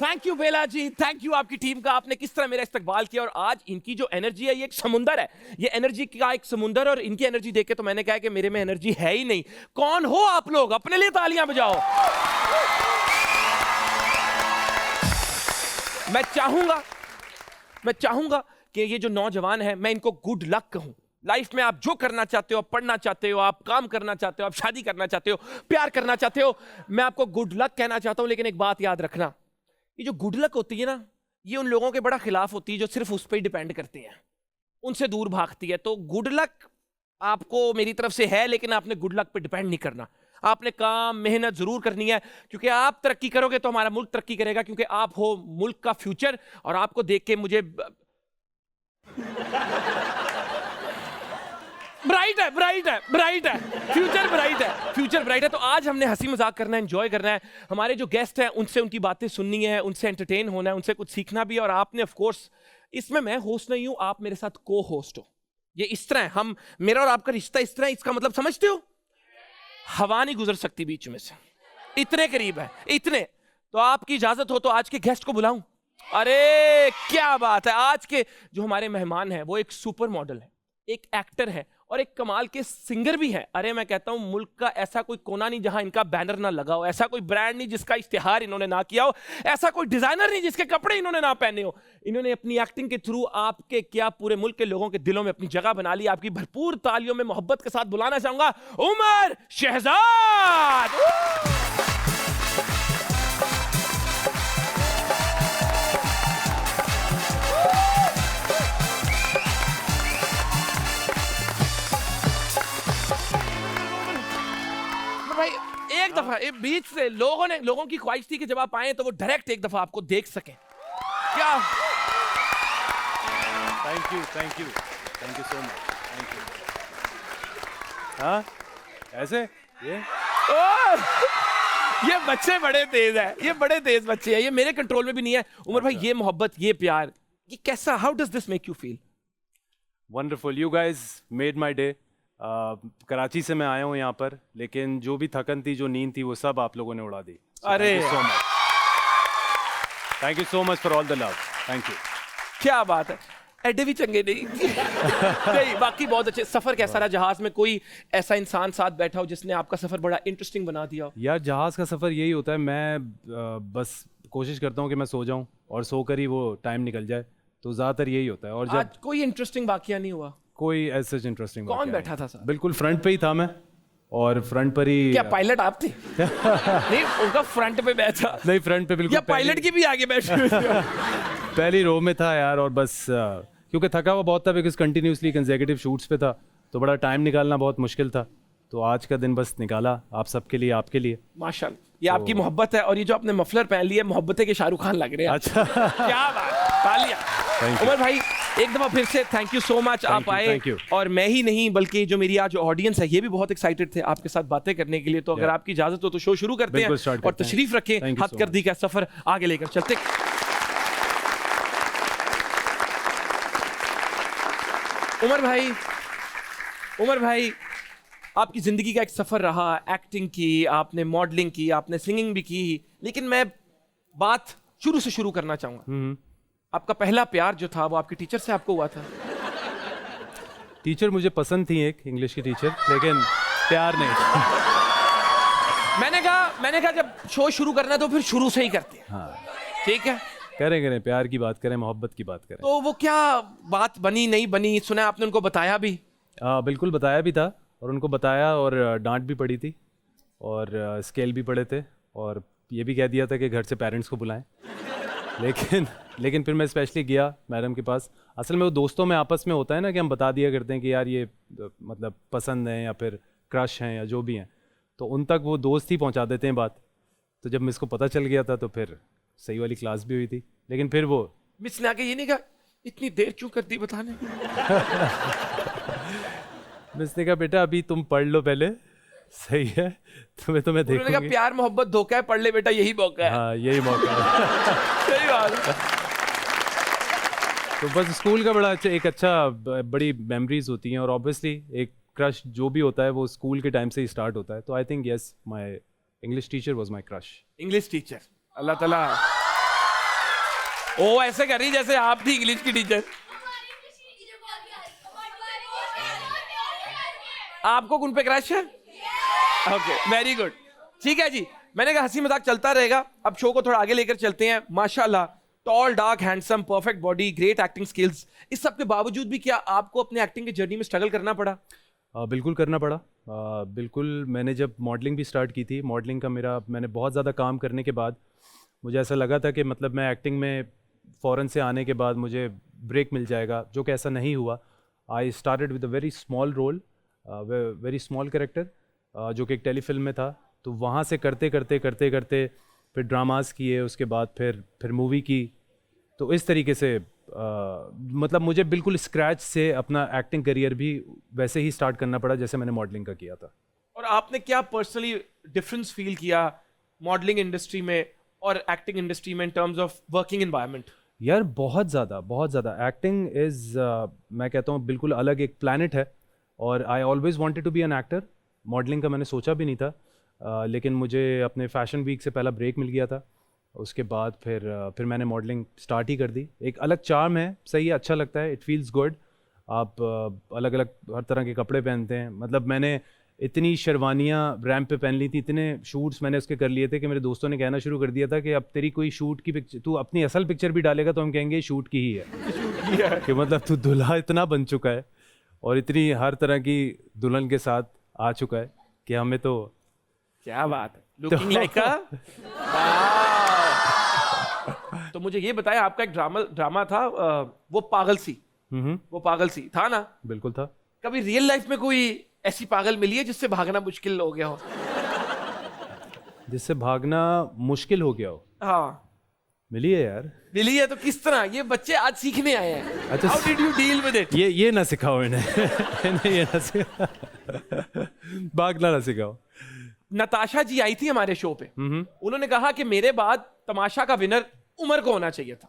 Thank you Bela ji, thank you आपकी team का, आपने किस तरह मेरा इस्तकबाल किया। और आज इनकी जो एनर्जी है ये एक समुंदर है, ये एनर्जी का एक समुंदर। और इनकी एनर्जी देख के तो मैंने कहा कि मेरे में एनर्जी है ही नहीं। कौन हो आप लोग, अपने लिए तालियां बजाओ। मैं चाहूंगा कि ये जो नौजवान है मैं इनको गुड लक कहूं। लाइफ में आप जो करना चाहते हो, पढ़ना चाहते हो, आप काम करना चाहते हो, आप शादी करना चाहते हो, प्यार करना चाहते हो, मैं आपको गुड लक कहना चाहता हूं। लेकिन एक बात याद रखना, ये जो गुड लक होती है ना, ये उन लोगों के बड़ा खिलाफ होती है जो सिर्फ उस पर ही डिपेंड करते हैं, उनसे दूर भागती है। तो गुड लक आपको मेरी तरफ से है, लेकिन आपने गुड लक पे डिपेंड नहीं करना। आपने काम मेहनत जरूर करनी है, क्योंकि आप तरक्की करोगे तो हमारा मुल्क तरक्की करेगा, क्योंकि आप हो मुल्क का फ्यूचर। और आपको देख के मुझे फ्यूचर ब्राइट है। तो आज हमने हंसी मजाक करना है, एंजॉय करना है। हमारे जो गेस्ट हैं उनसे उनकी बातें सुननी है, उनसे एंटरटेन होना है, उनसे कुछ सीखना भी है। और आपने ऑफ कोर्स, इसमें मैं होस्ट नहीं हूं, आप मेरे साथ को होस्ट हो। ये इस तरह है, हम मेरा और आपका रिश्ता इस तरह है। इसका मतलब समझते हो, हवा नहीं गुजर सकती बीच में से, इतने करीब है, इतने। तो आपकी इजाजत हो तो आज के गेस्ट को बुलाऊं। अरे क्या बात है, आज के जो हमारे मेहमान हैं वो एक सुपर मॉडल है, एक एक्टर है और एक कमाल के सिंगर भी है। अरे मैं कहता हूं मुल्क का ऐसा कोई कोना नहीं जहां इनका बैनर ना लगा हो, ऐसा कोई ब्रांड नहीं जिसका इश्तिहार इन्होंने ना किया हो, ऐसा कोई डिजाइनर नहीं जिसके कपड़े इन्होंने ना पहने हो। इन्होंने अपनी एक्टिंग के थ्रू आपके क्या पूरे मुल्क के लोगों के दिलों में अपनी जगह बना ली। आपकी भरपूर तालियों में मोहब्बत के साथ बुलाना चाहूंगा उमर शहजाद। भाई एक दफा बीच से लोगों की ख्वाहिश थी कि जब आप आए तो वो डायरेक्ट एक दफा आपको देख सकें। क्या thank you so much, thank you. हाँ ऐसे ये बच्चे बड़े तेज है, ये बड़े तेज बच्चे हैं, ये मेरे कंट्रोल में भी नहीं है। उमर भाई, ये मोहब्बत, ये प्यार, ये कैसा, how does this make you feel? Wonderful, you guys made my day. Karachi से मैं आया हूँ यहाँ पर, लेकिन जो भी थकन थी, जो नींद थी, वो सब आप लोगों ने उड़ा दी। अरे thank you so much for all the love, thank you. क्या बात है, एडे भी चंगे नहीं नहीं, बाकी बहुत अच्छे। सफर कैसा रहा जहाज में? कोई ऐसा इंसान साथ बैठा हो जिसने आपका सफर बड़ा इंटरेस्टिंग बना दिया हो? यार जहाज का सफर यही होता है, मैं बस कोशिश करता हूँ कि मैं सो जाऊँ और सोकर ही वो टाइम निकल जाए, तो ज्यादातर यही होता है। और जब आज कोई इंटरेस्टिंग वाकया नहीं हुआ? कोई ऐसा इंटरेस्टिंग, कौन बैठा था सर? बिल्कुल फ्रंट पे ही था मैं, और फ्रंट पर ही। क्या पायलट आप थे? नहीं, उनका फ्रंट पे बैठा। नहीं, फ्रंट पे बिल्कुल। या पायलट की भी आगे बैठी पहली रो में था यार। और बस क्योंकि थका हुआ बहुत था, बिकॉज कंटिन्यूसली कंसेक्यूटिव शूट्स पे था, तो बड़ा टाइम निकालना बहुत मुश्किल था। तो आज का दिन बस निकाला आप सबके लिए, आपके लिए। माशाल्लाह, ये आपकी मोहब्बत है। और ये जो आपने मफलर पहन लिया, मोहब्बत के शाहरुख खान लग रहे हैं। अच्छा क्या बात, तालियां। उमर भाई, एक दफा फिर से थैंक यू सो मच, आप आए। और मैं ही नहीं बल्कि जो मेरी आज ऑडियंस है ये भी बहुत एक्साइटेड थे आपके साथ बातें करने के लिए। तो अगर आपकी इजाजत हो तो शो शुरू करते हैं और तशरीफ रखें, हथकरघी का सफर आगे लेकर चलते। उमर भाई, आपकी जिंदगी का एक सफर रहा, एक्टिंग की आपने, मॉडलिंग की आपने, सिंगिंग भी की। लेकिन मैं बात शुरू से शुरू करना चाहूंगा। आपका पहला प्यार जो था वो आपकी टीचर से आपको हुआ था? टीचर मुझे पसंद थी, एक इंग्लिश की टीचर, लेकिन प्यार नहीं। मैंने कहा जब शो शुरू करना है तो फिर शुरू से ही करते हैं। हाँ ठीक है, करें, प्यार की बात करें, मोहब्बत की बात करें। तो वो क्या बात बनी, नहीं बनी? सुना आपने उनको बताया भी? बिल्कुल बताया भी था, और उनको बताया और डांट भी पड़ी थी, और स्केल भी पड़े थे, और ये भी कह दिया था कि घर से पेरेंट्स को बुलाएं। लेकिन फिर मैं स्पेशली गया मैडम के पास। असल में वो दोस्तों में आपस में होता है ना कि हम बता दिया करते हैं कि यार ये मतलब पसंद है या फिर क्रश हैं या जो भी हैं, तो उन तक वो दोस्त ही पहुंचा देते हैं बात। तो जब मिस को पता चल गया था तो फिर सही वाली क्लास भी हुई थी। लेकिन फिर वो मिस ने आके ये नहीं कहा इतनी देर क्यों कर दी बताने? मिस ने कहा बेटा अभी तुम पढ़ लो पहले, सही है, तुम्हें देखूंगी। प्यार मोहब्बत धोखा है, पढ़ ले बेटा, यही मौका है। हाँ यही मौका है। सही बात है। तो बस स्कूल का बड़ा अच्छा बड़ी मेमोरीज होती हैं, और ऑब्वियसली एक क्रश जो भी होता है वो स्कूल के टाइम से ही स्टार्ट होता है। तो I think yes, my English teacher was my crush. English teacher, अल्लाह ताला ओ ऐसे कर रही जैसे आप थी इंग्लिश की टीचर। आपको उन पे क्रश है? Okay very good. ठीक है जी, मैंने कहा हंसी मजाक चलता रहेगा, अब शो को थोड़ा आगे लेकर चलते हैं। माशाल्लाह, tall dark handsome, perfect body, great acting skills, इस सब के बावजूद भी क्या आपको अपने एक्टिंग की जर्नी में स्ट्रगल करना पड़ा? बिल्कुल करना पड़ा। बिल्कुल, मैंने जब मॉडलिंग भी स्टार्ट की थी, मॉडलिंग का मैंने बहुत ज़्यादा काम करने के बाद मुझे ऐसा लगा था कि मतलब मैं एक्टिंग में फ़ौरन से आने के बाद मुझे ब्रेक मिल जाएगा, जो कि ऐसा नहीं हुआ। I started with a very small role, very small character, जो कि एक टेलीफिल्म में था। तो वहाँ से करते करते फिर ड्रामास किए, उसके बाद फिर मूवी की। तो इस तरीके से मतलब मुझे बिल्कुल स्क्रैच से अपना एक्टिंग करियर भी वैसे ही स्टार्ट करना पड़ा जैसे मैंने मॉडलिंग का किया था। और आपने क्या पर्सनली डिफरेंस फील किया मॉडलिंग इंडस्ट्री में और एक्टिंग इंडस्ट्री में in terms of working environment? यार बहुत ज़्यादा एक्टिंग इज़, मैं कहता हूँ बिल्कुल अलग एक प्लैनेट है। और I always wanted to be an actor. Modelling का मैंने सोचा भी नहीं था, लेकिन मुझे अपने फैशन वीक से पहला ब्रेक मिल गया था। उसके बाद फिर मैंने मॉडलिंग स्टार्ट ही कर दी। एक अलग चार्म है, सही है, अच्छा लगता है, इट फील्स गुड। आप अलग अलग हर तरह के कपड़े पहनते हैं। मतलब मैंने इतनी शेरवानियाँ रैम्प पे पहन ली थी, इतने शूट्स मैंने उसके कर लिए थे कि मेरे दोस्तों ने कहना शुरू कर दिया था कि अब तेरी कोई शूट की पिक्चर, तू अपनी असल पिक्चर भी डालेगा तो हम कहेंगे शूट की ही है। कि मतलब तू दुल्हा इतना बन चुका है और इतनी हर तरह की दुल्हन के साथ आ चुका है कि हमें तो क्या बात है, लुकिंग लाइक अ। तो मुझे ये बताया, आपका एक ड्रामा था वो पागल सी, वो पागल सी था ना? बिल्कुल था। कभी रियल लाइफ में कोई ऐसी पागल मिली है जिससे भागना मुश्किल हो गया हो? जिससे भागना मुश्किल हो गया हो? हाँ मिली है यार। मिली है, तो किस तरह? ये बच्चे आज सीखने आए हैं। अच्छा, how did you deal with it? ये ना सिखाओ इन्हें। इन्हें ये ना सिखाओ, भागना ना सिखाओ। नताशा जी आई थी हमारे शो पे, उन्होंने कहा कि मेरे बाद तमाशा का विनर उमर को होना चाहिए था।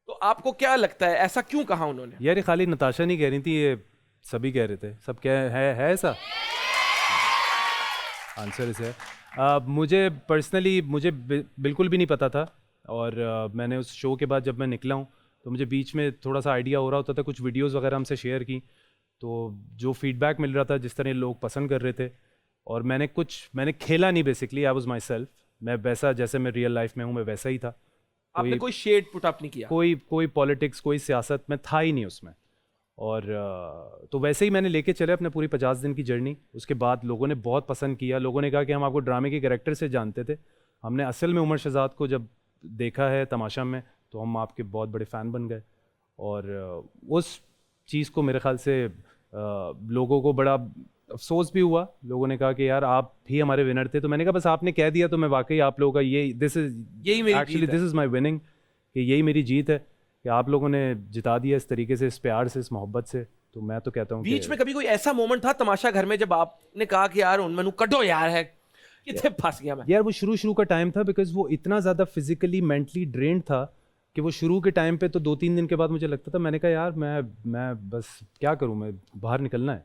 तो आपको क्या लगता है, ऐसा क्यों कहा उन्होंने? यार ये खाली नताशा नहीं कह रही थी, ये सभी कह रहे थे। सब क्या है ऐसा? आंसर इसे है। मुझे पर्सनली बिल्कुल भी नहीं पता था। और मैंने उस शो के बाद जब मैं निकला हूँ तो मुझे बीच में थोड़ा सा आइडिया हो रहा होता था, कुछ वीडियोस वगैरह हमसे शेयर की, तो जो फीडबैक मिल रहा था, जिस तरह लोग पसंद कर रहे थे, और मैंने खेला नहीं, basically I was my self. मैं वैसा जैसे मैं रियल लाइफ में हूँ मैं वैसा ही था। आपने कोई शेड पुट अप नहीं किया? कोई पॉलिटिक्स, कोई सियासत में था ही नहीं उसमें। और तो वैसे ही मैंने लेके चले अपने पूरी 50 दिन की जर्नी। उसके बाद लोगों ने बहुत पसंद किया। लोगों ने कहा कि हम आपको ड्रामे के कैरेक्टर से जानते थे, हमने असल में उमर शहजाद को जब देखा है तमाशा में तो हम आपके बहुत बड़े फ़ैन बन गए। और उस चीज़ को मेरे ख्याल से लोगों को बड़ा अफसोस भी हुआ। लोगों ने कहा कि यार आप ही हमारे विनर थे। तो मैंने कहा बस आपने कह दिया तो मैं वाकई आप लोगों का यही दिस इज़ माई विनिंग, कि यही मेरी जीत है कि आप लोगों ने जिता दिया इस तरीके से, इस प्यार से, इस मोहब्बत से। तो मैं तो कहता हूँ बीच में कभी कोई ऐसा मोमेंट था तमाशा घर में जब आपने कहा कि यार उन मैनू कटो यार, है कितने फंस गया मैं? यार वो शुरू का टाइम था, बिकॉज वो इतना ज़्यादा फिजिकली मेंटली ड्रेन्ड था कि वो शुरू के टाइम पे तो 2-3 दिन के बाद मुझे लगता था, मैंने कहा यार मैं बस क्या करूँ, मैं बाहर निकलना है।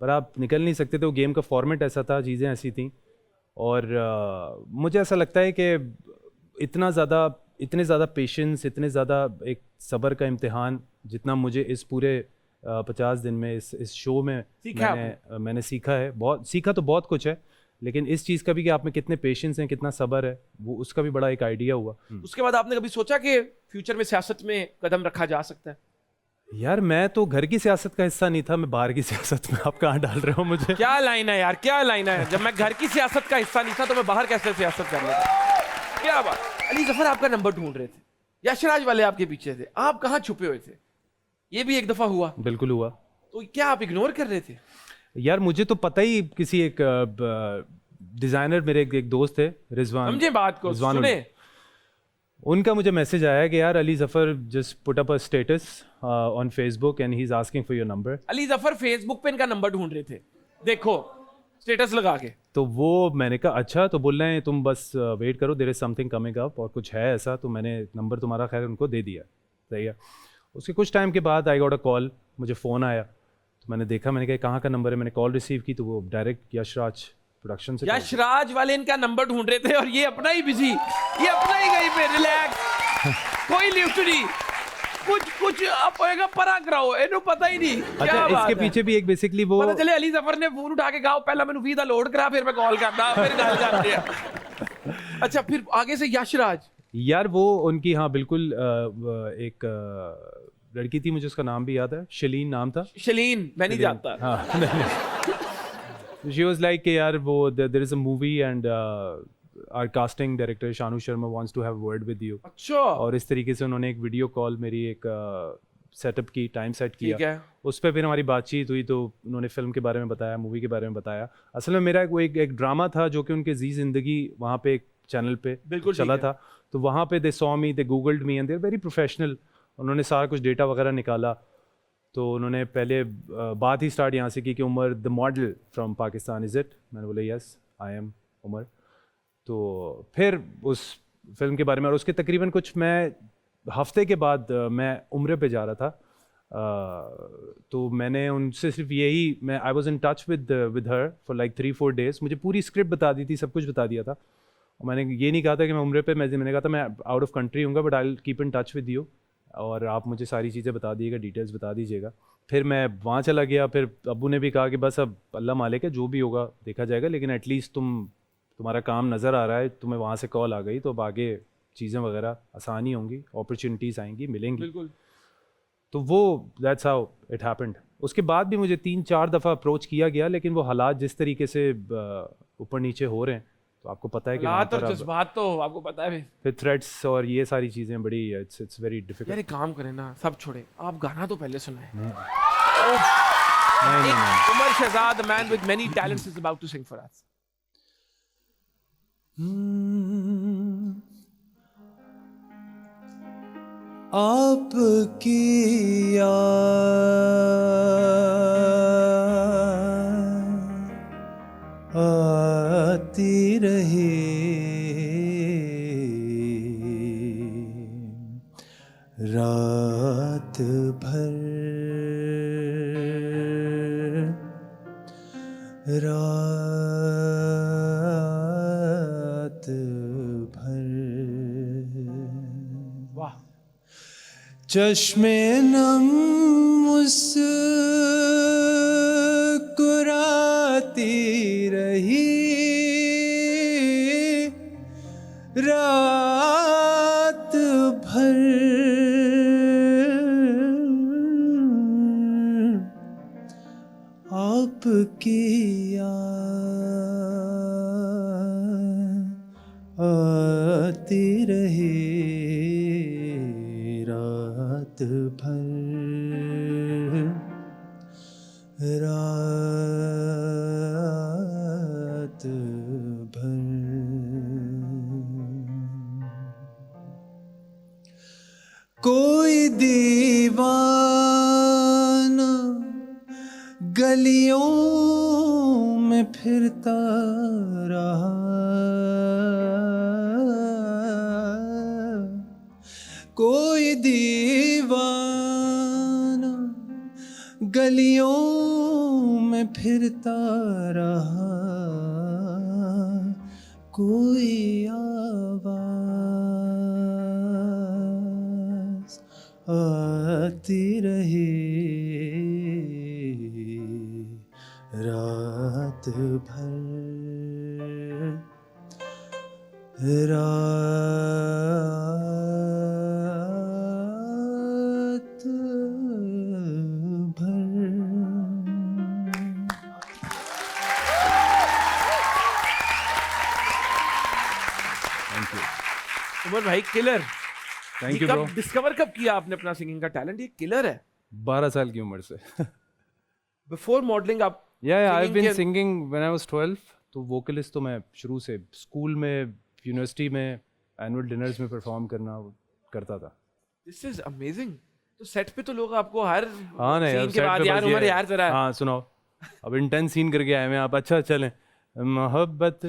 पर आप निकल नहीं सकते थे, वो गेम का फॉर्मेट ऐसा था, चीज़ें ऐसी थी। और मुझे ऐसा लगता है कि इतने ज़्यादा पेशेंस, इतने ज़्यादा एक सब्र का इम्तिहान जितना मुझे इस पूरे 50 दिन में इस शो में मैंने सीखा है। बहुत सीखा तो बहुत कुछ है, लेकिन इस चीज़ का भी कि आप में कितने पेशेंस हैं, कितना सब्र है, वो उसका भी बड़ा एक आइडिया हुआ। उसके बाद आपने कभी सोचा कि फ्यूचर में सियासत में कदम रखा जा सकता है? यार मैं तो घर की सियासत का हिस्सा नहीं था, मैं बाहर की सियासत में आप कहाँ डाल रहे हो मुझे? क्या लाइन है यार, क्या लाइन है? जब मैं घर की सियासत का हिस्सा नहीं था तो मैं बाहर कैसे सियासत कर लेता? क्या बात। अली जफर आपका नंबर ढूंढ रहे थे, यशराज वाले आपके पीछे थे, आप कहाँ छुपे हुए थे? ये भी एक दफा हुआ? बिल्कुल हुआ। तो क्या आप इग्नोर कर रहे थे? यार मुझे तो पता ही, किसी एक डिजाइनर, मेरे एक दोस्त थे रिजवान, समझे बात को, सुने, उनका मुझे मैसेज आया कि यार Ali Zafar just put up a status on Facebook and he is asking for your number. Ali Zafar Facebook पे इनका नंबर ढूंढ रहे थे, देखो स्टेटस लगा के। तो वो मैंने कहा अच्छा, तो बोल रहे हैं तुम बस वेट करो, there is something coming up, और कुछ है ऐसा। तो मैंने नंबर तुम्हारा खैर उनको दे दिया, सही है। उसके कुछ टाइम के बाद आई गॉट अ कॉल, मुझे फ़ोन आया, तो मैंने देखा, मैंने कहा कहाँ का नंबर है, मैंने कॉल रिसीव की तो वो डायरेक्ट यशराज प्रोडक्शन से। यशराज वाले इनका नंबर ढूंढ रहे थे और ये अपना ही बिजी, ये अपना ही कहीं पे रिलैक्स। कोई लिफ्ट नहीं, कुछ आप होएगा परा कराओ, इन्हों पता ही नहीं क्या अच्छा, बात इसके है। पीछे भी एक बेसिकली वो पता चले अली जफर ने फोन उठा के कहा पहला मैंने वीजा लोड करा फिर मैं कॉल करता, फिर गल करते हैं। अच्छा, फिर आगे से यशराज। यार वो उनकी, हाँ बिल्कुल, एक लड़की थी, मुझे उसका नाम भी याद है, शलीन नाम था। शलीन, मैं नहीं जानता। हाँ शी वाज लाइक यार वो there is a movie and our casting director Shanoo Sharma wants to have word with you. अच्छा, और इस तरीके से उन्होंने एक वीडियो कॉल मेरी एक सेटअप की, टाइम सेट ठीक किया, है। उस पर फिर हमारी बातचीत हुई, तो उन्होंने फिल्म के बारे में बताया, मूवी के बारे में बताया। असल में मेरा वो एक ड्रामा था जो कि उनके जी जिंदगी वहाँ पे एक चैनल पे बिल्कुल चला ठीक है। था, तो वहाँ पे they saw me, they googled me and they are very professional. उन्होंने सारा कुछ डेटा वगैरह निकाला, तो उन्होंने पहले बात ही स्टार्ट यहाँ से की कि Umar the model from Pakistan is it? मैंने बोला यस आई एम उमर। तो फिर उस फिल्म के बारे में, और उसके तकरीबन कुछ मैं हफ्ते के बाद मैं उम्रे पे जा रहा था, तो मैंने उनसे सिर्फ यही, मैं I was in touch with her for like 3-4 days. मुझे पूरी स्क्रिप्ट बता दी थी, सब कुछ बता दिया था, और मैंने ये नहीं कहा था कि मैं उम्रे पे, मैंने कहा था मैं आउट ऑफ कंट्री हूँगा but I will keep in touch with you, और आप मुझे सारी चीज़ें बता दीजिएगा, डिटेल्स बता दीजिएगा। फिर मैं वहाँ चला गया, फिर अब्बू ने भी कहा कि बस अब अल्लाह मालिक है, जो भी होगा देखा जाएगा, लेकिन एटलीस्ट तुम्हारा काम नज़र आ रहा है, तुम्हें वहाँ से कॉल आ गई, तो अब आगे चीज़ें वगैरह आसानी होंगी, अपॉर्चुनिटीज़ आएंगी, मिलेंगी। बिल्कुल। तो वो दैट्स हाउ इट हैपेंड। उसके बाद भी मुझे 3-4 दफ़ा अप्रोच किया गया, लेकिन वो हालात जिस तरीके से ऊपर नीचे हो रहे हैं, तो आपको पता है कि वहाँ हालात और पर अब जज्बात तो आपको पता है। फिर थ्रेड्स और ये सारी चीज़ें बड़ी, इट्स वेरी यार डिफिकल्ट। एक काम करें ना, सब छोड़े, आप गाना तो पहले सुनाएं। नहीं। Umar Shehzad, man with many talents, is about to sing for us. आपकी याद आती रहे, रात भर रात भर। वाह। चश्मे नम मुस्कुराती रही, रात भर आपकी याद आती रही, रात भर रात भर। कोई दीवाना गलियों में फिरता रहा, कोई दीवाना गलियों में फिरता रहा, कोई आवाज़ आती रही, रात भर रात भर। उमर भाई किलर। Thank you bro. कब डिस्कवर कब किया आपने अपना सिंगिंग का टैलेंट? ये किलर है। 12 साल की उम्र से। बिफोर मॉडलिंग आप आई हैव singing बीन के- सिंगिंग व्हेन आई वाज 12। तो वोकलिस्ट तो मैं शुरू से स्कूल में, यूनिवर्सिटी में, एनुअल डिनर्स में परफॉर्म करना करता था। This is amazing. तो सेट पे तो लोग आपको हर हाँ ना यार, scene के set बाद पे यार बस ये उमर है। यार जरा हाँ सुनाओ, अब इंटेंस सीन करके आए हैं आप, अच्छा चलें मोहब्बत।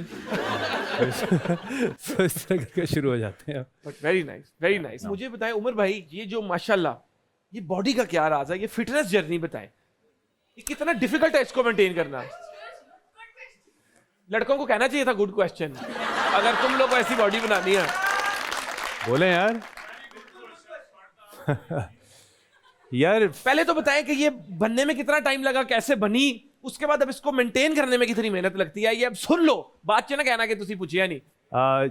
तो इस तरह करके शुरू हो जाते हैं। But very nice, very nice. मुझे बताएं उमर भाई, ये जो माशाल्लाह ये बॉडी का क्या राज है, ये फिटनेस जर्नी बताएं, ये कितना डिफिकल्ट है इसको मेंटेन करना? लड़कों को कहना चाहिए था गुड क्वेश्चन, अगर तुम लोग को ऐसी बॉडी बनानी है। बोले यार। यार पहले तो बताएं कि ये बनने में कितना टाइम लगा, कैसे बनी, उसके बाद अब इसको मेंटेन करने में कितनी मेहनत लगती है, ये अब सुन लो, बात च ना कहना कि तुसी पूछिया नहीं।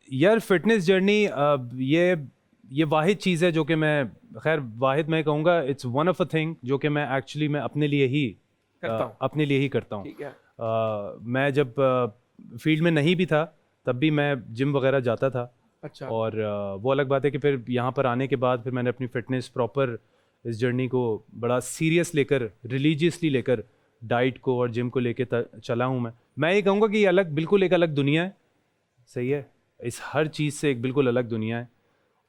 यार फिटनेस जर्नी ये वाहिद चीज़ है जो कि मैं, खैर वाहिद मैं कहूँगा, it's one of a thing जो कि मैं एक्चुअली मैं अपने लिए ही अपने लिए ही करता हूँ। ठीक है। मैं जब फील्ड में नहीं भी था तब भी मैं जिम वगैरह जाता था। अच्छा। और वो अलग बात है कि फिर यहाँ पर आने के बाद फिर मैंने अपनी फिटनेस प्रॉपर इस जर्नी को बड़ा सीरियस लेकर, रिलीजियसली लेकर, डाइट को और जिम को लेके चला हूँ। मैं ये कहूँगा कि ये अलग, बिल्कुल एक अलग दुनिया है। सही है, इस हर चीज़ से एक बिल्कुल अलग दुनिया है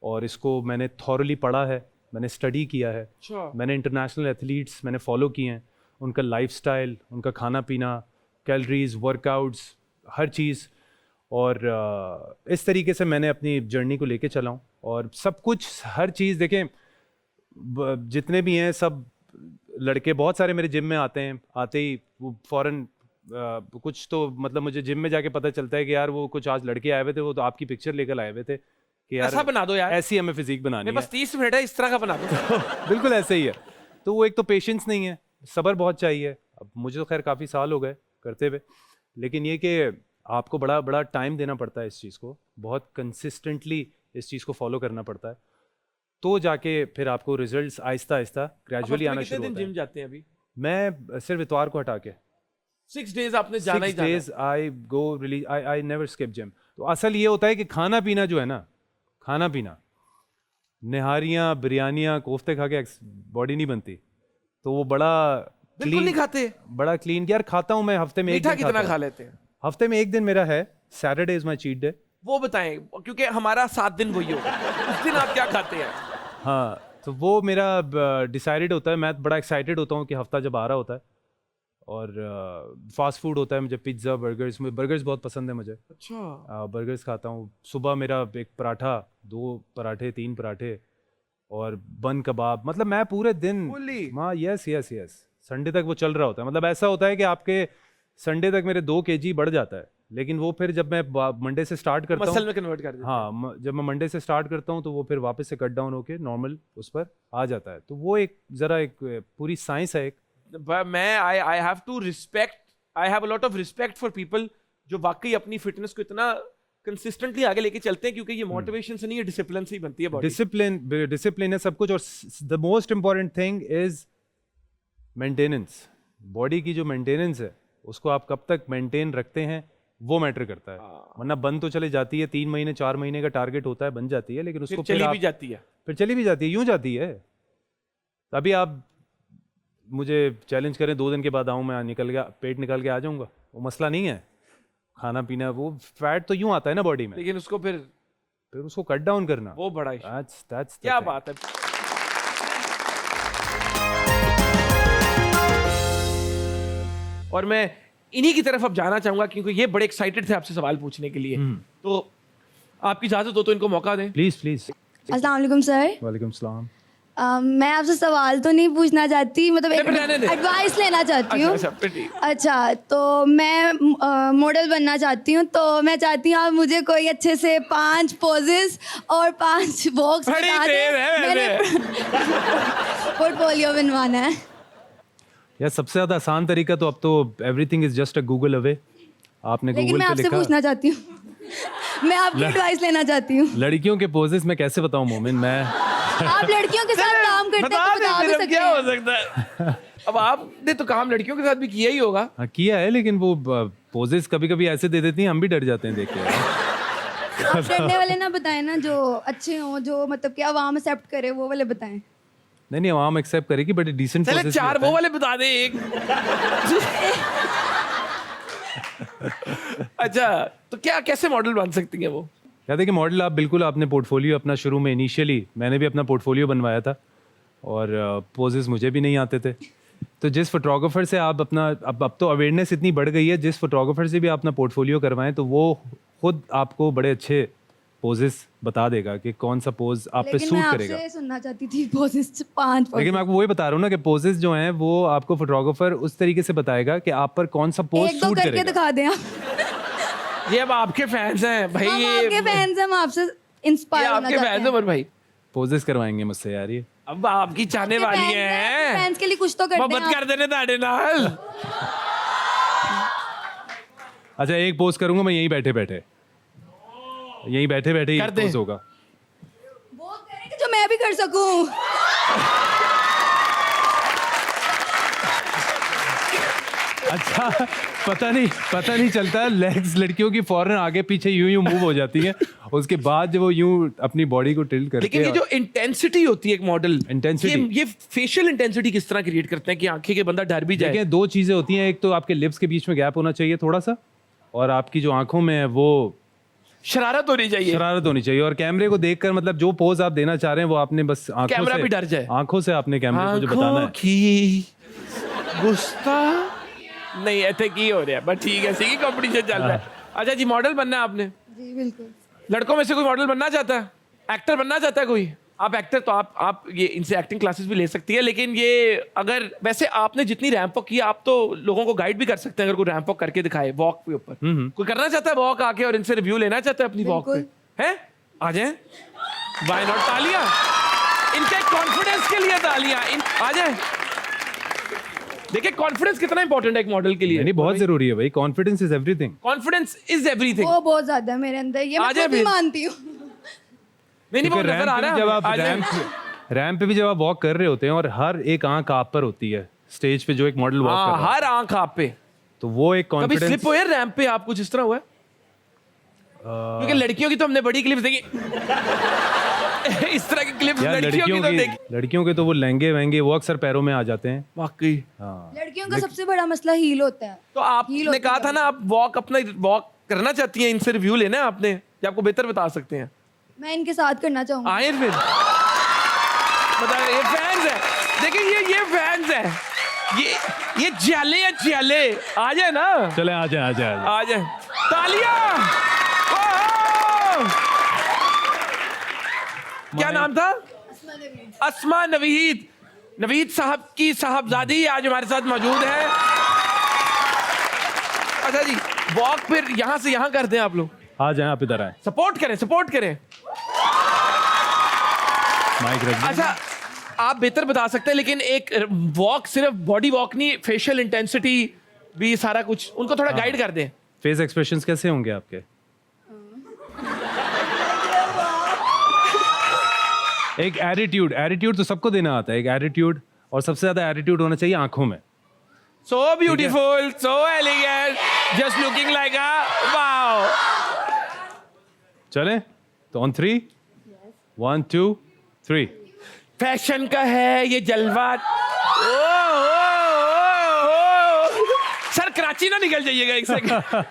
और इसको मैंने थॉरली पढ़ा है, मैंने स्टडी किया है। अच्छा। मैंने इंटरनेशनल एथलीट्स मैंने फॉलो किए हैं, उनका लाइफस्टाइल, उनका खाना पीना, कैलोरीज, वर्कआउट्स, हर चीज़। और इस तरीके से मैंने अपनी जर्नी को लेके चला हूँ और सब कुछ, हर चीज़ देखें, जितने भी हैं सब लड़के, बहुत सारे मेरे जिम में आते हैं, आते ही वो फ़ौरन कुछ तो मतलब मुझे जिम में जाके पता चलता है कि यार वो कुछ आज लड़के आए हुए थे, वो तो आपकी पिक्चर लेकर आए हुए थे कि यार ऐसा बना दो यार, ऐसी हमें फिजिक बनानी है, बस 30 मिनट है, इस तरह का बना दो। बिल्कुल ऐसे ही है। तो वो एक तो पेशेंस नहीं है, सब्र बहुत चाहिए। अब मुझे तो खैर काफ़ी साल हो गए करते हुए, लेकिन ये कि आपको बड़ा बड़ा टाइम देना पड़ता है इस चीज़ को, बहुत कंसिस्टेंटली इस चीज़ को फॉलो करना पड़ता है, तो जाके फिर आपको रिजल्ट्स आहिस्ता आहिस्ता ग्रेजुअली आना शुरू होता है। जिम जाते हैं अभी? मैं सिर्फ इतवार को हटा के 6 डेज आपने जाना ही जाना है। 6 days I go release, I never skip gym. तो असल ये होता है कि खाना पीना जो है ना, खाना पीना, निहारियाँ, बिरयानियाँ, कोफ्ते खा के बॉडी नहीं बनती, तो वो बड़ा बिल्कुल नहीं खाते? बड़ा क्लीन। यार खाता हूँ मैं, हफ्ते में एक मीठा दिन कितना खाता खा हूँ। लेते हैं? हफ्ते में एक दिन मेरा है, Saturday is my cheat day. वो बताएं, क्योंकि हमारा 7 दिन वही होगा। उस दिन आप क्या खाते हैं? हाँ, तो वो मेरा डिसाइडेड होता है। मैं बड़ा एक्साइटेड होता हूँ कि हफ्ता जब आ रहा होता है। और फास्ट फूड होता है मुझे, पिज्ज़ा, बर्गर्स, मुझे बर्गर्स बहुत पसंद है मुझे। अच्छा। बर्गर्स खाता हूँ। सुबह मेरा एक पराठा, 2 पराठे, 3 पराठे और बन कबाब, मतलब मैं पूरे दिन हाँ, यस यस यस, संडे तक वो चल रहा होता है। मतलब ऐसा होता है कि आपके संडे तक मेरे 2 kg बढ़ जाता है, लेकिन वो फिर जब मैं मंडे से स्टार्ट करता हूँ, मसल में कन्वर्ट कर देते हैं। हाँ, जब मैं मंडे से स्टार्ट करता हूँ तो वो फिर वापस से कट डाउन होके नॉर्मल उस पर आ जाता है। तो वो एक ज़रा एक पूरी साइंस है। एक मैं I have to respect, I have a lot of respect for people जो वाकई अपनी फिटनेस को इतना कंसिस्टेंटली आगे लेके चलते हैं, क्योंकि ये मोटिवेशन से नहीं, ये डिसिप्लिन से ही बनती है बॉडी। डिसिप्लिन है सब कुछ। और the most important thing is maintenance. Body की जो मेंटेनेंस है उसको आप कब तक मेंटेन रखते हैं वो मैटर करता है। वरना बन तो चले जाती है, 3 महीने 4 महीने का टारगेट होता है, बन जाती है, लेकिन उसको फिर चली भी जाती है। फिर चली भी जाती है, यूं जाती है। अभी आप मुझे चैलेंज करें 2 दिन के बाद आऊँ मैं, निकल गया, पेट निकाल के आ जाऊंगा, वो मसला नहीं है। खाना पीना, वो फैट तो यूं आता है ना बॉडी में, लेकिन उसको फिर उसको कट डाउन करना, वो बड़ा that's क्या बात है। और मैं इन्हीं की तरफ अब जाना चाहूंगा, क्योंकि ये बड़े एक्साइटेड थे आपसे सवाल पूछने के लिए। तो आपकी इजाजत हो तो इनको मौका दें। Please please. अस्सलाम वालेकुम सर। वालेकुम सलाम। मैं आपसे सवाल तो नहीं पूछना चाहती, मतलब एक एडवाइस लेना चाहती हूँ। अच्छा, तो मैं मॉडल बनना चाहती हूँ, तो मैं चाहती हूँ आप मुझे कोई अच्छे से 5 पोजेस और 5 बॉक्स बता दें, मैंने पोर्टफोलियो बनवाना है। यार सबसे ज़्यादा आसान तरीका तो अब तो everything is just a Google away. आपने गूगल पे लिखा। लेकिन मैं आपसे पूछना चाहती हूँ, मैं आपकी एडवाइस लेना चाहती हूँ। लड़कियों के पोजेस मैं कैसे बताऊँ मोमिन? मैं आप लड़कियों के साथ काम करते हैं तो बता भी सकते क्या हो हैं। सकता है? अब आपने तो काम लड़कियों के साथ भी किया ही होगा। हाँ किया है, लेकिन वो पोजेस कभी कभी ऐसे दे देती हैं, हम भी डर जाते हैं देख के। आप डरने वाले ना बताएं ना, जो अच्छे हों, जो मतलब कि आवाम एक्सेप्ट करे, वो वाले बताएं। नहीं आवाम एक्सेप्ट करेगी, बट डिसेंट चले 4 वो वाले बता दे एक। अच्छा, तो क्या कैसे मॉडल बन सकती है वो? क्या देखिए, मॉडल आप बिल्कुल आपने पोर्टफोलियो अपना शुरू में, इनिशियली मैंने भी अपना पोर्टफोलियो बनवाया था और पोजेस मुझे भी नहीं आते थे। तो जिस फोटोग्राफर से आप अपना, अब तो अवेयरनेस इतनी बढ़ गई है, जिस फोटोग्राफर से भी आप अपना पोर्टफोलियो करवाएं तो वो खुद आपको बड़े अच्छे पोजेस बता देगा कि कौन सा पोज आप पे सूट करेगा। मैं आपसे सुनना चाहती थी पोजेस 5 लेकिन मैं आपको वही बता रहा हूँ ना कि पोजेस जो हैं वो आपको फोटोग्राफर उस तरीके से बताएगा कि आप पर कौन सा पोज सूट करेगा। करके दिखा दें आप। ये अब आपके फैंस हैं भाई, ये आपके फैंस हैं, हम आपसे इंस्पायर होना चाहते हैं। आपके फैंस हैं भाई। पोजेस करवाएंगे मुझसे यार ये। अब आपकी चाहने वाली है, फैंस के लिए कुछ तो करते मोहब्बत हैं कर देने दाड़े नाल। अच्छा एक पोज करूंगा मैं यहीं बैठे बैठे ही कर दे। पोज होगा। वो करें कि जो मैं भी कर सकूं। अच्छा पता नहीं चलता, लेग्स लड़कियों की फौरन आगे पीछे यूं मूव हो जाती है, उसके बाद जब वो यूं अपनी बॉडी को टिल्ट करके। लेकिन ये जो इंटेंसिटी होती है एक मॉडल, Intensity। ये फेशियल इंटेंसिटी किस तरह क्रिएट करते हैं कि आंखें के बंदा डर भी जाए? देखिए दो चीजें होती हैं, एक तो आपके लिप्स के बीच में गैप होना चाहिए थोड़ा सा, और आपकी जो आंखों में है वो शरारत होनी चाहिए। शरारत होनी चाहिए, और कैमरे को देखकर मतलब जो पोज आप देना चाह रहे हैं वो आपने बस आंखों कैमरा से भी डर जाए। आंखों से आपने कैमरे को जो बताना आंखों है। की गुस्ता नहीं, ऐसे की हो रहा है, बट ठीक है, सीखी कंपटीशन चल रहा है। अच्छा जी, मॉडल बनना है आपने? जी बिल्कुल। लड़कों में से कोई मॉडल बनना चाहता है, एक्टर बनना चाहता है कोई? आप एक्टर तो आप ये इनसे एक्टिंग क्लासेस भी ले सकती है, लेकिन ये अगर वैसे आपने जितनी रैंप वॉक की, आप तो लोगों को गाइड भी कर सकते हैं अगर कोई रैंप वॉक करके दिखाए वॉक के ऊपर। कोई करना चाहता है वॉक आके और इनसे रिव्यू लेना चाहता है अपनी वॉक पे? हैं? आ जाए, व्हाई नॉट, तालियां इनके कॉन्फिडेंस के लिए, तालियां आ जाए। देखिए कॉन्फिडेंस कितना इंपॉर्टेंट है एक मॉडल के लिए। नहीं बहुत जरूरी है भाई, confidence is everything. Confidence is everything. वो बहुत ज्यादा है मेरे अंदर, ये आ मैं जाए खुद भी फिर। मानती हूँ। नहीं वो नजर आ रहा जब है। आप आ जाए। रैंप पे भी जब आप वॉक कर रहे होते हैं और हर एक आंख आप पर होती है स्टेज पे, जो एक मॉडल वॉक कर रहा है, हर आंख आप पे। तो वो एक कभी कॉन्फिडेंस। स्लिप हुए रैंप पे आप, कुछ इस तरह हुआ है? क्योंकि लड़कियों की तो हमने बड़ी क्लिप्स देखी। इस तरह की क्लिप्स यार लड़कियों की तो देखी। लड़कियों के तो वो लहंगे वहंगे वो अक्सर पैरों में आ जाते हैं। वाकई। हाँ लड़कियों का सबसे बड़ा मसला हील होता है। तो आपने कहा था ना आप वॉक अपना वॉक करना चाहती हैं, इनसे रिव्यू लेना है आपने, कि आपको बेहतर बता सकते हैं? मैं इनके साथ करना चाहूंगा। आए फिर बताए, ये फैंस है, देखिए ये फैंस है, ये जाले है जाले। आ जाए ना, चले आ जाए आ जाए, तालियां। ओहो! क्या नाम था? अस्मा नवीद। नवीद साहब की साहबजादी आज हमारे साथ मौजूद है। अच्छा जी, वॉक फिर यहाँ से यहाँ करते हैं आप लोग? आ जाए, आप इधर आए, सपोर्ट करें। माइक रख दो। अच्छा आप बेहतर बता सकते हैं, लेकिन एक वॉक सिर्फ बॉडी वॉक नहीं, फेशियल इंटेंसिटी भी सारा कुछ, उनको थोड़ा गाइड कर दें। फेस एक्सप्रेशंस कैसे होंगे आपके? एक एटीट्यूड तो सबको देना आता है, एक एटीट्यूड, और सबसे ज्यादा एटीट्यूड होना चाहिए आंखों में। So beautiful, so elegant, just looking like a wow. चले तो ऑन 3, 1 2 3। फैशन का है ये जलवा। सर कराची ना निकल जाइएगा एक सेकंड।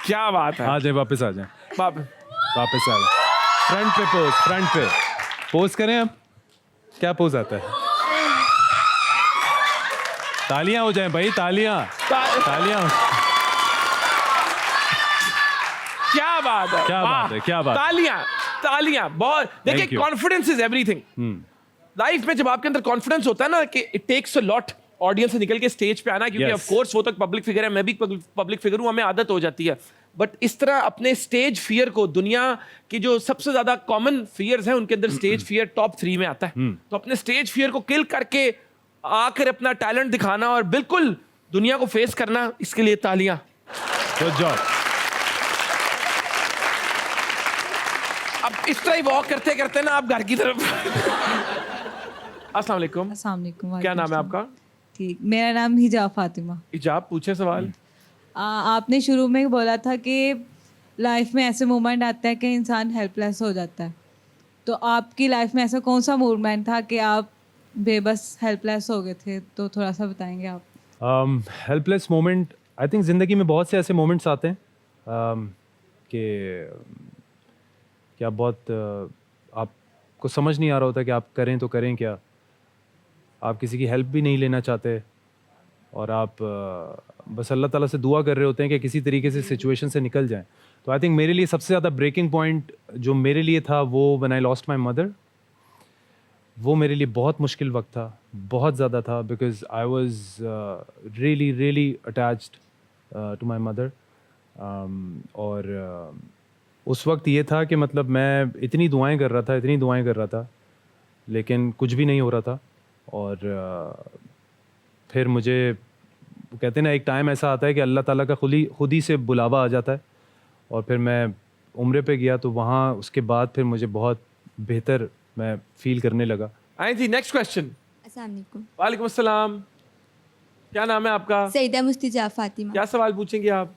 क्या बात है। आ जाए, वापस आ जाए, बाप वापस आ जाए। फ्रंट पे पोज करें। अब क्या पोज आता है? तालियां हो जाएं भाई, तालियां। क्या बात है, क्या बात है। तालियां बहुत। देखिए कॉन्फिडेंस इज एवरीथिंग। लाइफ में जब आपके अंदर कॉन्फिडेंस होता है ना, कि it takes a lot audience से निकल के स्टेज पे आना, क्योंकि ऑफ कोर्स वो तक पब्लिक फिगर है, मैं भी पब्लिक फिगर हूं, हमें आदत हो जाती है। बट इस तरह अपने स्टेज फियर को, दुनिया की जो सबसे ज्यादा कॉमन फियर्स हैं उनके अंदर स्टेज फियर टॉप 3 में आता है। तो अपने स्टेज फियर को किल करके आकर अपना टैलेंट दिखाना और बिल्कुल दुनिया को फेस करना, इसके लिए तालियां। Good job. अब इस तरह ही वॉक करते करते ना आप घर की तरफ। अस्सलाम वालेकुम। अस्सलाम वालेकुम। क्या नाम है आपका? ठीक, मेरा नाम हिजाब फातिमा। इजाब, पूछे सवाल। आपने शुरू में बोला था कि लाइफ में ऐसे मोमेंट आता है कि इंसान हेल्पलेस हो जाता है, तो आपकी लाइफ में ऐसा कौन सा मोमेंट था कि आप बेबस हेल्पलेस हो गए थे? तो थोड़ा सा बताएंगे आप। हेल्पलेस मोमेंट, आई थिंक ज़िंदगी में बहुत से ऐसे मोमेंट्स आते हैं कि आप बहुत आपको समझ नहीं आ रहा होता कि आप करें तो करें क्या। आप किसी की हेल्प भी नहीं लेना चाहते, और आप बस अल्लाह ताला से दुआ कर रहे होते हैं कि किसी तरीके से सिचुएशन से निकल जाएं। तो आई थिंक मेरे लिए सबसे ज़्यादा ब्रेकिंग पॉइंट जो मेरे लिए था वो when I lost my mother. वो मेरे लिए बहुत मुश्किल वक्त था, बहुत ज़्यादा था, because I was really attached to my mother. और उस वक्त ये था कि मतलब मैं इतनी दुआएं कर रहा था लेकिन कुछ भी नहीं हो रहा था। और फिर मुझे कहते हैं ना, एक टाइम ऐसा आता है कि अल्लाह ताला का खुद ही से बुलावा आ जाता है। और फिर मैं उम्रे पे गया तो वहाँ उसके बाद फिर मुझे बहुत बेहतर मैं फील करने लगा। आए जी, नेक्स्ट क्वेश्चन। अस्सलाम वालेकुम। वालेकुम अस्सलाम। क्या नाम है आपका? सईदा मुस्तिजा फातिमा। क्या सवाल पूछेंगे आप?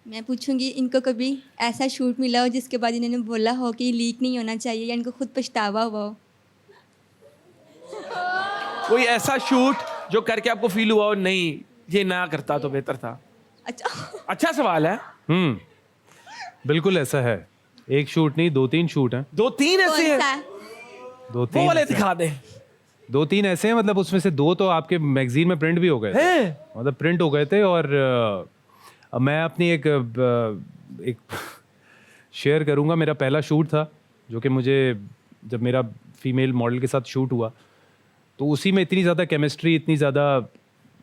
मैं पूछूंगी, इनको कभी ऐसा शूट मिला हो जिसके बाद इन्होंने बोला हो कि लीक नहीं होना चाहिए, या इनको खुद पछतावा हुआ हो? कोई ऐसा शूट जो करके आपको फील हुआ हो नहीं ये ना करता तो बेहतर था? अच्छा सवाल है। बिल्कुल ऐसा है। एक शूट नहीं, 2-3 शूट हैं। 2-3 ऐसे कौन सा? हैं? 2-3 वो वाले ऐसे हैं। दिखा दें। 2-3 ऐसे हैं, मतलब उसमें से 2 तो आपके मैगजीन में प्रिंट भी हो गए थे। हैं? मतलब प्रिंट हो गए थे। और अब मैं अपनी एक शेयर करूंगा। मेरा पहला शूट था जो कि मुझे, जब मेरा फीमेल मॉडल के साथ शूट हुआ तो उसी में इतनी ज़्यादा केमिस्ट्री, इतनी ज़्यादा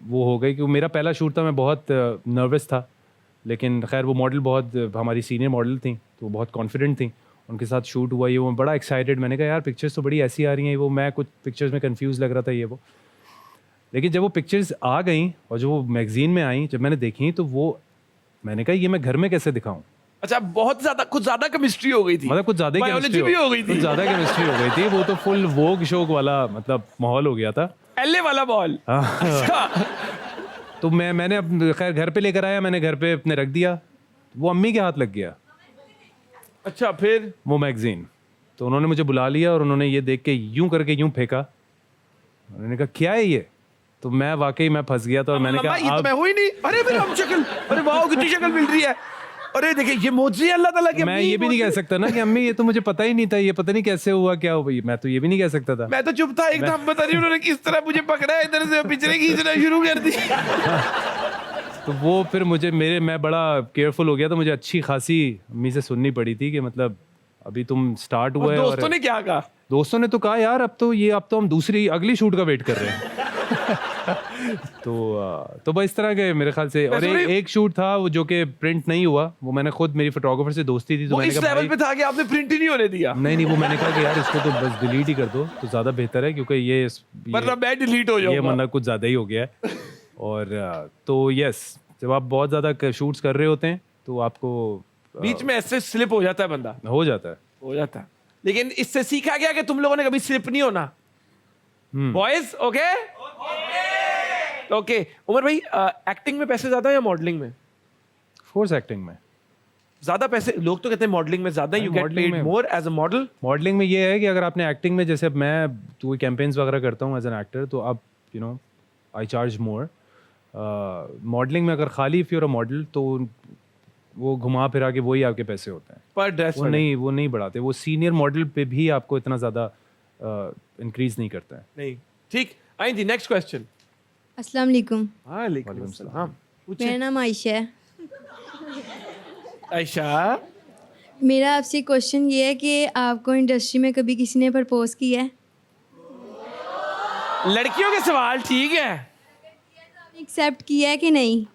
वो हो गई कि वो मेरा पहला शूट था। मैं बहुत नर्वस था, लेकिन खैर वो मॉडल बहुत हमारी सीनियर मॉडल थी तो बहुत कॉन्फिडेंट थी। उनके साथ शूट हुआ, ये वो बड़ा एक्साइटेड। मैंने कहा यार पिक्चर्स तो बड़ी ऐसी आ रही हैं, वो मैं कुछ पिक्चर्स में कंफ्यूज लग रहा था ये वो। लेकिन जब वो पिक्चर्स आ गई और जब वो मैगजीन में आई, जब मैंने देखी तो वो, मैंने कहा ये मैं घर में कैसे दिखाऊं। अच्छा, बहुत ज्यादा, कुछ ज्यादा केमिस्ट्री हो गई थी। मतलब कुछ ज्यादा बायोलॉजी भी हो गई थी। कुछ ज्यादा केमिस्ट्री हो गई थी। वो तो फुल वोग शोक वाला मतलब माहौल हो गया था। एल्ले वाला बॉल। अच्छा। तो मैंने खैर घर पे लेकर आया, मैंने घर पे अपने रख दिया। वो अम्मी के हाथ लग गया। अच्छा, फिर वो मैगजीन तो उन्होंने मुझे बुला लिया और उन्होंने ये देख के यूं करके यूं फेंका। उन्होंने कहा क्या है ये? तो मैं वाकई मैं फंस गया था। और मैंने कहा ये तो मैं हुई नहीं। अरे मेरी हम शक्ल, अरे वाह कितनी शक्ल मिल रही है। अरे देखिए ये मोजी अल्लाह ताला की। मैं ये भी नहीं कह सकता ना कि अम्मी ये तो मुझे पता ही नहीं था, ये पता नहीं कैसे हुआ, क्या हुआ। मैं तो ये भी नहीं कह सकता था। मैं तो चुप था एकदम। पता नहीं उन्होंने किस तरह मुझे पकड़ा है, इधर से पिछले खींचना शुरू कर दी। तो वो फिर मैं बड़ा केयरफुल हो गया। तो मुझे अच्छी खासी अम्मी से सुननी पड़ी थी कि मतलब अभी तुम स्टार्ट हुआ है। दोस्तों ने क्या कहा? दोस्तों ने तो कहा यार अब तो हम अगली शूट का वेट कर रहे हैं। तो बस इस तरह के मेरे ख्याल से। और एक शूट था वो जो कि प्रिंट नहीं हुआ। वो मैंने खुद, मेरी फोटोग्राफर से दोस्ती थी तो वो मैंने इस कहा लेवल पे था कि आपने प्रिंट ही नहीं होने दिया। नहीं वो मैंने कहा कि यार इसको तो बस डिलीट ही कर दो तो ज़्यादा बेहतर है, क्योंकि वरना मैं डिलीट हो ये जाऊंगा। मतलब कुछ ज़्यादा ही हो गया है। और तो यस, जब आप बहुत ज़्यादा शूट्स कर रहे होते हैं तो आपको बीच में ऐसे स्लिप हो जाता है बंदा। हो जाता है। लेकिन इससे सीखा गया कि तुम लोगों ने कभी स्लिप नहीं होना। Boys okay okay. उमर भाई, एक्टिंग में पैसे ज्यादा है या मॉडलिंग में? फोर्स एक्टिंग में ज्यादा पैसे। लोग तो कहते हैं मॉडलिंग में ज्यादा, you get paid more as a model. Modelling में ये है कि अगर आपने एक्टिंग में, जैसे मैं कोई कैंपेन्स वगैरह करता हूँ एज एन एक्टर, तो आप आई चार्ज मोर। मॉडलिंग में अगर खाली इफ यूर अ मॉडल तो वो घुमा फिरा के वही आपके पैसे होते हैं पर ड्रेस। वो नहीं बढ़ाते। वो सीनियर मॉडल पे भी आपको इतना ज़्यादा इंक्रीज नहीं करता है। नहीं, ठीक। आई जी, नेक्स्ट क्वेश्चन। अस्सलाम वालेकुम। वालेकुम सलाम। मेरा नाम आयशा है। आयशा, मेरा आपसे क्वेश्चन ये है कि आपको इंडस्ट्री में कभी किसी ने प्रपोज किया है? लड़कियों के सवाल ठीक है। एक्सेप्ट किया है कि नहीं?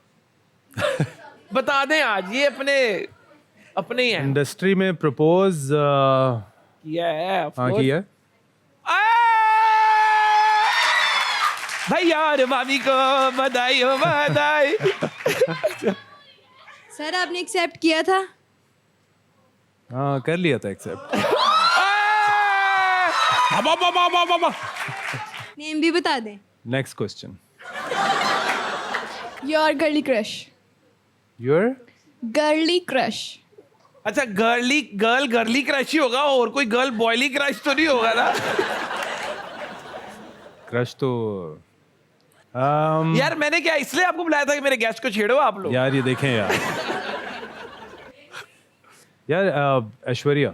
बता दें आज, ये अपने ही हैं। इंडस्ट्री में प्रपोज किया है, of हाँ course। किया है। भाई यार भाभी को बधाई हो बधाई। सर आपने एक्सेप्ट किया था? हाँ कर लिया था एक्सेप्ट। नेम भी बता दें। Next question. Your girly crush. Your girly crush. अच्छा, गर्ली क्रश ही होगा, और कोई गर्ल बॉयली क्रश तो नहीं होगा ना? क्रश तो यार मैंने क्या इसलिए आपको बुलाया था कि मेरे गेस्ट को छेड़ो आप लोग? यार ये देखें यार ऐश्वर्या।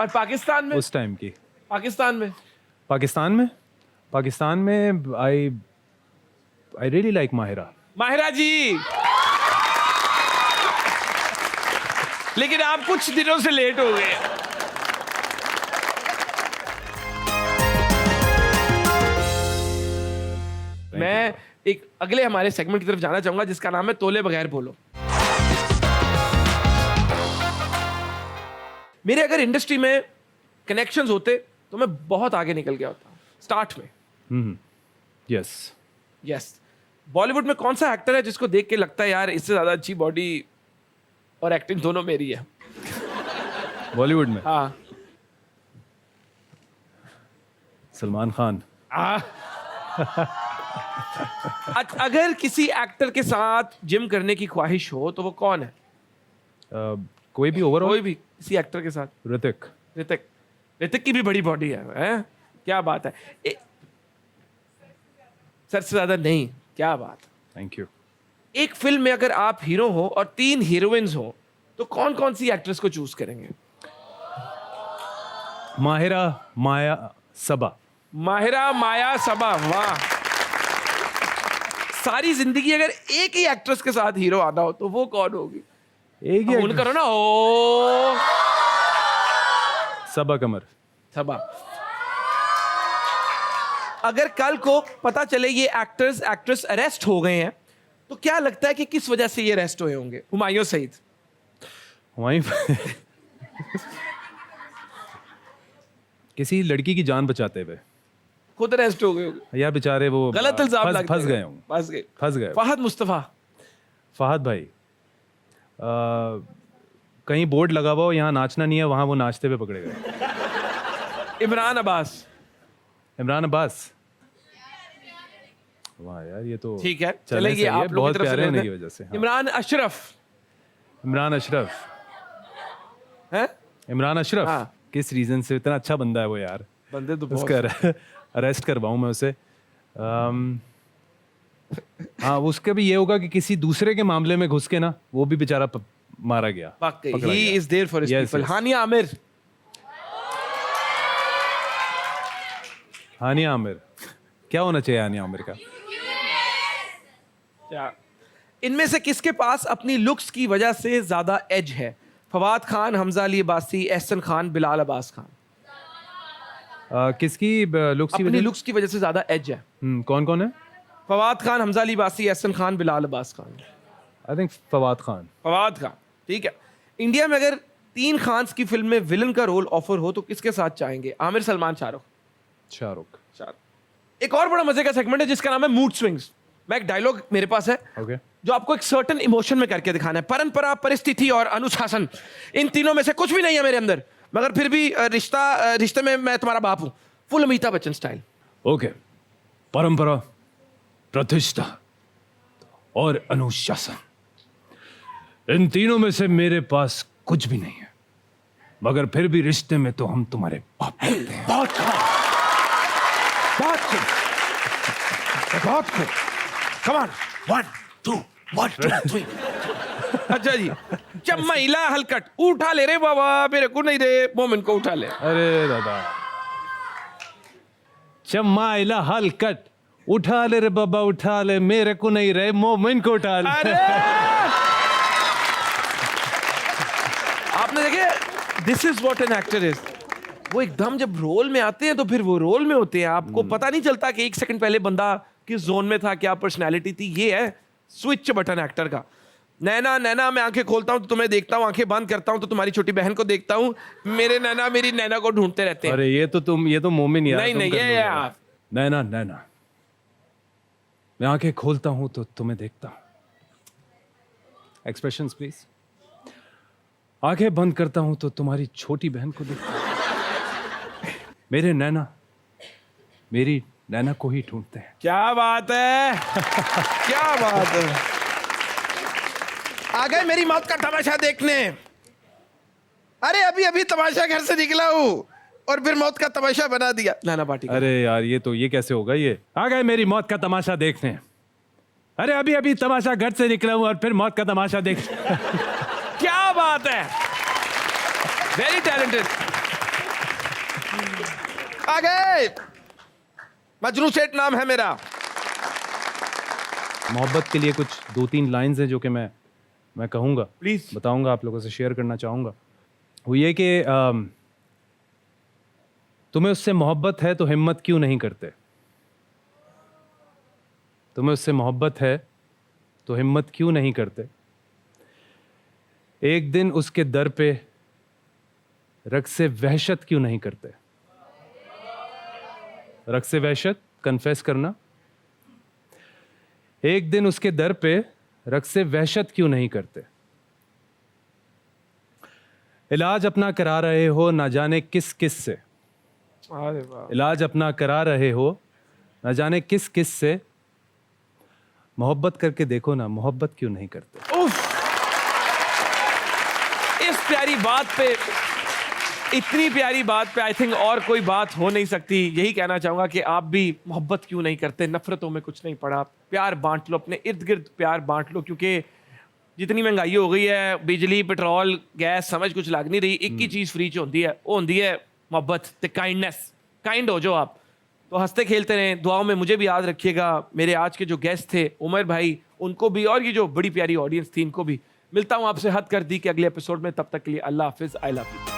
और पाकिस्तान में? उस टाइम की पाकिस्तान में आई रियली लाइक माहिरा जी। लेकिन आप कुछ दिनों से लेट हो गए। मैं एक अगले हमारे सेगमेंट की तरफ जाना चाहूंगा जिसका नाम है तोले बगैर बोलो। मेरे अगर इंडस्ट्री में कनेक्शंस होते तो मैं बहुत आगे निकल गया होता स्टार्ट में। यस। यस। बॉलीवुड में कौन सा एक्टर है जिसको देख के लगता है यार इससे ज्यादा अच्छी बॉडी और एक्टिंग दोनों मेरी है? बॉलीवुड में हाँ। सलमान खान। अगर किसी एक्टर के साथ जिम करने की ख्वाहिश हो तो वो कौन है? कोई भी ओवरऑल? कोई भी किसी एक्टर के साथ। ऋतिक। ऋतिक। ऋतिक की भी बड़ी बॉडी है? क्या बात है। सर से ज्यादा नहीं, क्या बात। Thank you. एक फिल्म में अगर आप हीरो हो और 3 हीरोइंस हो तो कौन कौन सी एक्ट्रेस को चूज करेंगे? माहिरा, माया, सबा। माहिरा, माया, सबा। वाह। सारी जिंदगी अगर एक ही एक्ट्रेस के साथ हीरो आना हो तो वो कौन होगी? एक ही उन करो ना। ओ सबा कमर। सबा। अगर कल को पता चले ये एक्टर्स एक्ट्रेस अरेस्ट हो गए हैं तो क्या लगता है कि किस वजह से ये अरेस्ट हुए होंगे? हुमायूं सईद। वहीं किसी लड़की की जान बचाते हुए खुद अरेस्ट हो गए होंगे। या बेचारे वो गलत इल्जाम लगते फंस हैं। गए होंगे। फंस गए। फहद मुस्तफा। फहद भाई कहीं बोर्ड लगा हुआ हो यहाँ नाचना नहीं है, वहां वो नाचते हुए पकड़े गए। इमरान अब्बास। इमरान अब्बास। वाह यार, ये तो ठीक है, चलने चलेगी सही है, आप लोगों बहुत की तरफ से प्यारे होने लेते की हैं। वजह से। हाँ। इमरान अशरफ इमरान अशरफ। है? इमरान अशरफ। हाँ। किस रीजन से? इतना अच्छा बंदा है वो यार। बंदे तो बहुत उसका अरेस्ट करवाऊं मैं उसे। हाँ, उसका भी ये होगा कि किसी दूसरे के मामले में घुस के ना वो भी बेचारा मारा गया। पकड़ा ही गया। Is there for his Yes, people. yes. Hania Aamir. Hania Aamir. क्या होना चाहिए हानिया आमिर का? क्या इनमें से किसके पास अपनी लुक्स की वजह से ज्यादा एज है? फवाद खान, हमजा अली अब्बासी, एहसन खान, बिलाल अब्बास खान। किसकी लुक्स की अपनी वजह? लुक्स की वजह से ज्यादा एज है। कौन कौन है? फवाद खान, हमजा अली अब्बासी, एहसन खान, बिलाल अब्बास खान। I think Fawad Khan. फवाद खान। ठीक है। इंडिया में अगर 3 खान्स की फिल्म में विलन का रोल ऑफर हो तो किसके साथ चाहेंगे? आमिर, सलमान, शाहरुख। शाहरुख। एक और बड़ा मजे का सेगमेंट है जिसका नाम है मूड स्विंग्स। मैं एक डायलॉग मेरे पास है ओके। जो आपको एक सर्टेन इमोशन में करके दिखाना है। परंपरा, परिस्थिति और अनुशासन, इन तीनों में से कुछ भी नहीं है मेरे अंदर, मगर फिर भी रिश्ते में मैं तुम्हारा बाप हूं। Full Amitabh Bachchan style. Okay. परंपरा, प्रतिष्ठा और अनुशासन, इन तीनों में से मेरे पास कुछ भी नहीं है, मगर फिर भी रिश्ते में तो हम तुम्हारे बाप लगते हैं। बहुत खूब। Come on. 1 2 1 2 3। अच्छा जी। जब महिला हलकट उठा ले रे बाबा, मेरे को नहीं रे, मोमिन को उठा ले। अरे दादा। चम्मा इला हलकट उठा ले रे बाबा, उठा ले, मेरे को नहीं रहे, मोमिन को उठा ले। अरे आपने देखे, this is what an actor is. वो एकदम जब रोल में आते हैं तो फिर वो रोल में होते हैं। आपको पता नहीं चलता कि 1 सेकंड पहले बंदा किस जोन में था, क्या पर्सनैलिटी थी। ये है स्विच बटन एक्टर का। नैना, नैना, मैं आंखें खोलता हूं तो तुम्हें देखता हूं, आंखें बंद करता हूं तो तुम्हारी छोटी बहन को देखता हूं, मेरे नैना मेरी नैना को ढूंढते रहते हैं। अरे ये तो मोमिन यार। नहीं तुम नहीं, कर ये लोगे। यार। नैना, नैना, मैं आंखें खोलता हूं तो तुम्हें देखता हूं। Expressions please. आंखें बंद करता हूं तो तुम्हारी छोटी बहन को देखता हूं, मेरे नैना मेरी नैना को ही ढूंढते हैं। क्या बात है। क्या बात है। आ गए मेरी मौत का तमाशा देखने। अरे अभी अभी तमाशा घर से निकला हूं और फिर मौत का तमाशा बना दिया। नाना पार्टी। अरे यार, ये कैसे होगा? ये आ गए मेरी मौत का तमाशा देखने। अरे अभी अभी तमाशा घर से निकला हूं और फिर मौत का तमाशा देख। क्या बात है। Very talented. आ गए। मजनू सेठ नाम है मेरा। मोहब्बत के लिए कुछ 2-3 लाइंस हैं जो कि मैं कहूंगा, प्लीज बताऊंगा, आप लोगों से शेयर करना चाहूंगा। वो ये कि तुम्हें उससे मोहब्बत है तो हिम्मत क्यों नहीं करते? तुम्हें उससे मोहब्बत है तो हिम्मत क्यों नहीं करते? एक दिन उसके दर पे रग से वहशत क्यों नहीं करते? रग से वहशत कन्फेस करना। एक दिन उसके दर पे रग से वहशत क्यों नहीं करते? इलाज अपना करा रहे हो ना जाने किस किस से। अरे वाह, इलाज अपना करा रहे हो ना जाने किस किस से। मोहब्बत करके देखो ना, मोहब्बत क्यों नहीं करते? उफ, इस प्यारी बात पे, इतनी प्यारी बात पे आई थिंक और कोई बात हो नहीं सकती। यही कहना चाहूंगा कि आप भी मोहब्बत क्यों नहीं करते? नफरतों में कुछ नहीं पड़ा, प्यार बांट लो, अपने इर्द गिर्द प्यार बांट लो, क्योंकि जितनी महंगाई हो गई है, बिजली पेट्रोल गैस समझ कुछ लग नहीं रही, एक ही चीज़ फ्री च होती है, वो होती है मोहब्बत ते काइंडनेस। काइंड हो जाओ आप, तो हंसते खेलते रहें। दुआओं में मुझे भी याद रखिएगा। मेरे आज के जो गेस्ट थे उमर भाई, उनको भी, और ये जो बड़ी प्यारी ऑडियंस थी इनको भी। मिलता हूँ आपसे हद कर दी कि अगले एपिसोड में। तब तक के लिए अल्लाह हाफिज़। I love you.